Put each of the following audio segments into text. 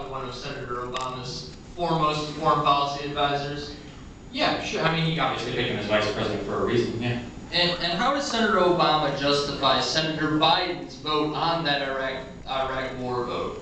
probably one of Senator Obama's foremost foreign policy advisors. Yeah, sure. I mean, he obviously picked him as vice president for a reason, yeah. And how does Senator Obama justify Senator Biden's vote on that Iraq war vote?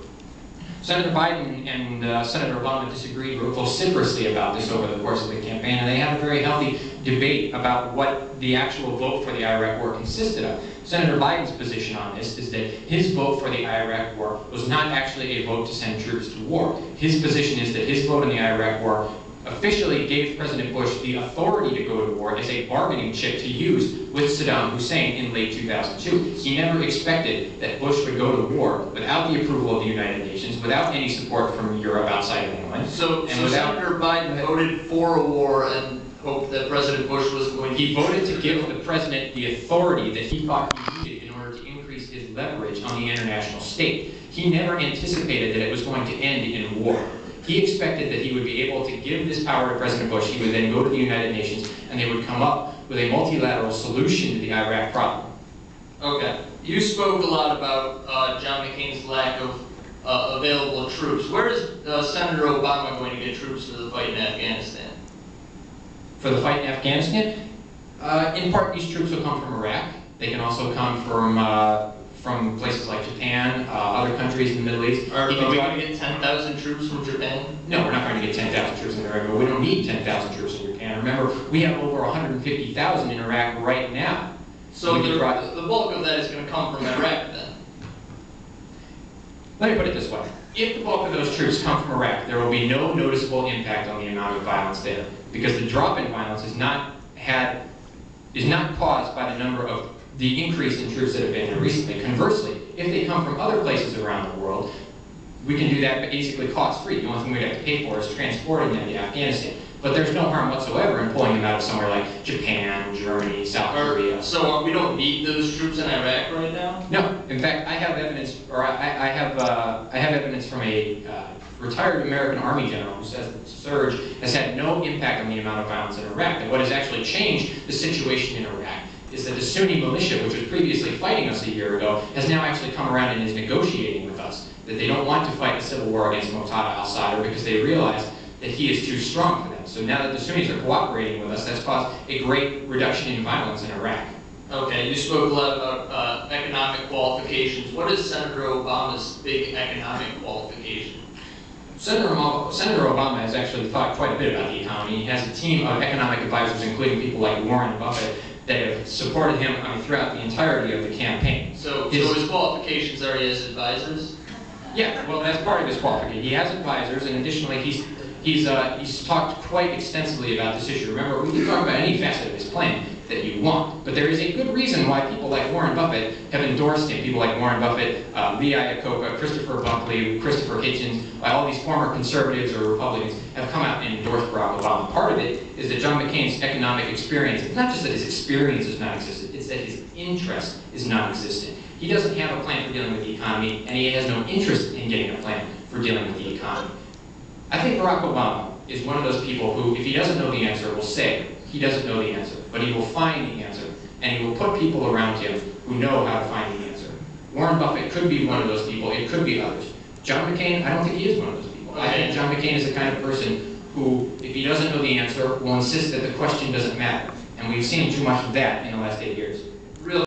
Senator Biden and Senator Obama disagreed vociferously about this over the course of the campaign, and they had a very healthy debate about what the actual vote for the Iraq war consisted of. Senator Biden's position on this is that his vote for the Iraq war was not actually a vote to send troops to war. His position is that his vote in the Iraq war officially gave President Bush the authority to go to war as a bargaining chip to use with Saddam Hussein in late 2002. He never expected that Bush would go to war without the approval of the United Nations, without any support from Europe outside of England. So Senator Biden voted for a war and hoped that President Bush was going to... He voted to give the president the authority that he thought he needed in order to increase his leverage on the international state. He never anticipated that it was going to end in war. He expected that he would be able to give this power to President Bush. He would then go to the United Nations and they would come up with a multilateral solution to the Iraq problem. Okay. You spoke a lot about John McCain's lack of available troops. Where is Senator Obama going to get troops for the fight in Afghanistan? For the fight in Afghanistan? In part, these troops will come from Iraq. They can also come from places like Japan, other countries in the Middle East. Are we going to get 10,000 troops from Japan? No, we're not going to get 10,000 troops in Iraq, but we don't need 10,000 troops in Japan. Remember, we have over 150,000 in Iraq right now. So the bulk of that is going to come from Iraq then? Let me put it this way. If the bulk of those troops come from Iraq, there will be no noticeable impact on the amount of violence there, because the drop in violence is not caused by the increase in troops that have been here recently. Conversely, if they come from other places around the world, we can do that basically cost-free. The only thing we'd have to pay for is transporting them to Afghanistan. But there's no harm whatsoever in pulling them out of somewhere like Japan, Germany, South Korea. So we don't need those troops in Iraq right now? No. In fact, I have evidence, or I have evidence from a retired American Army general who says that the surge has had no impact on the amount of violence in Iraq. And what has actually changed the situation in Iraq is that the Sunni militia, which was previously fighting us a year ago, has now actually come around and is negotiating with us. That they don't want to fight the civil war against Muqtada al-Sadr because they realize that he is too strong for them. So now that the Sunnis are cooperating with us, that's caused a great reduction in violence in Iraq. Okay, you spoke a lot about economic qualifications. What is Senator Obama's big economic qualification? Senator Obama has actually thought quite a bit about the economy. He has a team of economic advisors, including people like Warren Buffett, that have supported him throughout the entirety of the campaign. So his qualifications are he has advisors? Yeah, well, that's part of his qualification. He has advisors, and additionally, he's talked quite extensively about this issue. Remember, we can talk about any facet of his plan that you want, but there is a good reason why people like Warren Buffett have endorsed him. People like Warren Buffett, Lee Iacocca, Christopher Buckley, Christopher Hitchens, all these former conservatives or Republicans have come out and endorsed Barack Obama. Part of it is that John McCain's economic experience, it's not just that his experience is non-existent, it's that his interest is non-existent. He doesn't have a plan for dealing with the economy, and he has no interest in getting a plan for dealing with the economy. I think Barack Obama is one of those people who, if he doesn't know the answer, will say he doesn't know the answer, but he will find the answer, and he will put people around him who know how to find the answer. Warren Buffett could be one of those people, it could be others. John McCain, I don't think he is one of those people. I think John McCain is the kind of person who, if he doesn't know the answer, will insist that the question doesn't matter. And we've seen too much of that in the last 8 years.